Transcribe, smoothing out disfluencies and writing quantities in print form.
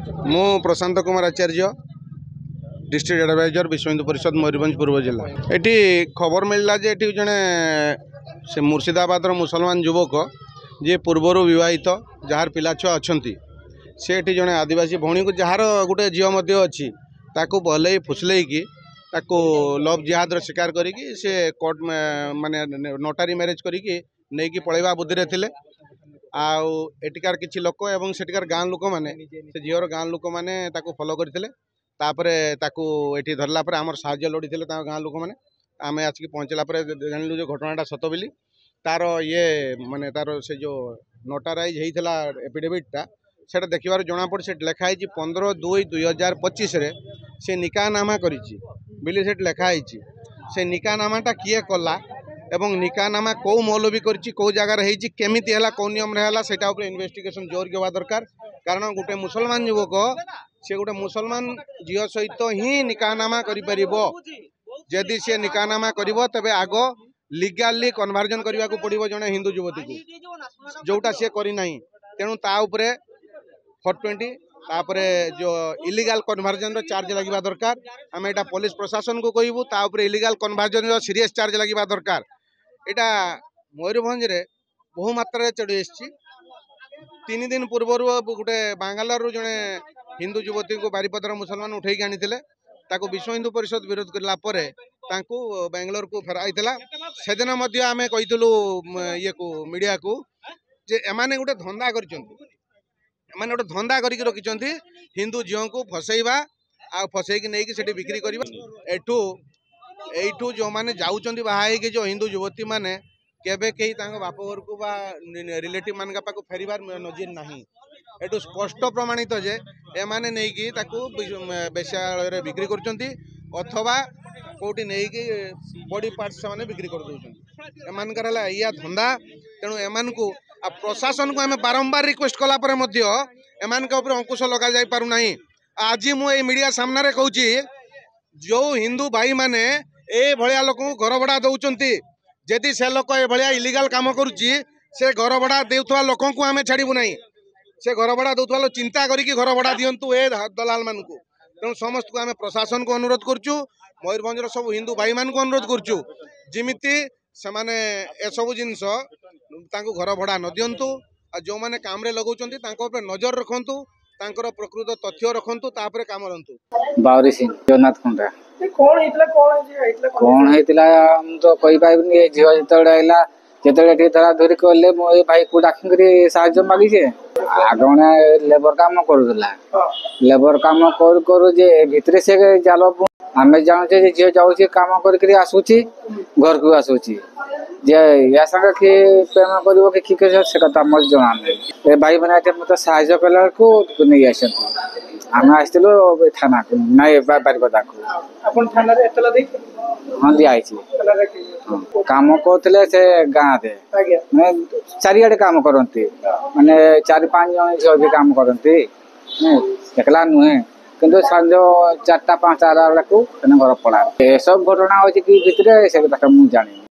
मु प्रशांत कुमार आचार्य district adviser विश्व हिंदू परिषद मयूरभंज पूर्व जिला। एटी खबर मिलला जे एटी जने से मुर्शिदाबाद मुसलमान युवक जे पूर्वर विवाहित जार पिला छुआ अच्छा से जड़े आदिवासी भौणी को जार गोटे झील अच्छी ताकू भलई फुसलई कि लव जिहाद शिकार करी से कोर्ट माने नोटारी मैरेज करी नहीं पलैवा बुद्धि थे आउ एटिकार किछि लोक एवं सेटिकार गाँ लोक माने से झीवर गाँ लोक माने ताकू फॉलो करथिले तापरे ताकू एठी धरला पर हमर साहाय्य लोड़ी थिले ता गाँ लोक माने आमे आछकी पहुंचला पर जानलु जे घटनाटा सत बिली तार ये माने तार से जो नोटाराइज हेइथला एफिडेविटटा सेटा देखिबार जणा पड़ से लेखा है 15/2/2025 रे से निकाहनामा करिछि बिली सेट लेखा है से निकाहनामाटा किए कला एवं निकाहनामा कौ मौलवी करछि कौ जगार हेइछि केमिति हला कौ नियम रे हला सेटा ऊपर इन्वेस्टिगेशन जोर के दरकार कारण गोटे मुसलमान युवक से गोटे मुसलमान झील सहित ही निकाहनामा करि परिबो जदि से निकाहनामा करिवो तबे आगो लीगली कन्वर्जन करने को पड़ो जड़े हिंदू युवती को जोटा सी करी नहीं तेणु ता उपरे 420 तापरे जो इलीगल कन्वर्जन चार्ज लगे दरकार आम एटा पुलिस प्रशासन को कहबू ता उपरे इलीगल कन्वर्जन सीरियस चार्ज लगे दरकार एटा मयूरभंज रे बहु मात्रा चढ़ी आसी 3 दिन पूर्व गोटे बांगालोर जड़े हिंदू युवती को बारिपदर मुसलमान उठेकी आनी ताको विश्व हिंदू परिषद विरोध करला परे तांको बेंगलोर को फेराइला से दिन आम कहीलु ये को मीडिया को जे एमाने गोटे धंदा कर धंदा करके रखी हिंदू झील को फसैबा आ फसैकी नहीं कि बिक्री करबा एठू जो माने जाउचंदी बाहाई के जो हिंदू युवती माने केबे कहीं बाप घर को बा रिलेटिव मान पाक फेरबार नजीर नहीं एटू स्पष्ट प्रमाणित जे एमाने नहीं कि ताकू बेश्यालय बिक्री करचंती अथवा कोटी नहीं कि बॉडी पार्ट्स से बिक्री कर दउचंती एमानकर हला या धंदा तेणु एमान को प्रशासन को हमें बारंबार रिक्वेस्ट कला परे मध्य एमान के ऊपर अंकुश लगा जाई पारु नहीं। आज मु ए मीडिया सामने रे कहूची जो हिंदू भाई माने ए भलिया लोक को घर भड़ा दउचंती जदि से लोक ए भलिया इलीगल काम करूची से घर भड़ा देउथवा लोक को हमें छाड़िबु नहीं से घर भड़ा दउथवा लो चिंता करी कि घर भड़ा दियंतु ए दलाल मान को तेणु समस्त को हमें प्रशासन को अनुरोध करचु मयूरभंजर सब हिंदू भाई मान को अनुरोध करचु जिमिति से माने ए सब जिंस तांको घर भड़ा न दियंतु आ जो माने काम रे लगाउचंती तांको ऊपर नजर रखंतु तांकर प्रकृत तथ्य रखंतु तापरे काम करंतु। बावरी सिंह जगन्नाथ खंडा कौन हेतिला हम तो कहि पाइबनी ए झियो जतडे आइला जतडे धरा धरी करले मो ए भाई को डाकिन करी साहाय्य मागी छे आगोने लेबर काम करूला लेबर काम करू जे भितरे से जालो आमे जानो जे झियो जाउची काम करके आसुची घर को आसुची जे या संग के प्रेम करबो के के से कथा मत जणा ए भाई बना मत साहाय्य कला को नहीं आसन हम आइतलो थाना को नहीं बारिपदा को अपन थाना रे एतला देख हां दिया आइछि काम करथले से गां दे माने चारियाडे काम करंती माने 4-5 जण जो भी काम करंती एकला नुहे किंतु संजो 4-5 आला को घर पड़ा ए सब घटना होछि कि भितरे से कथा मु जानि।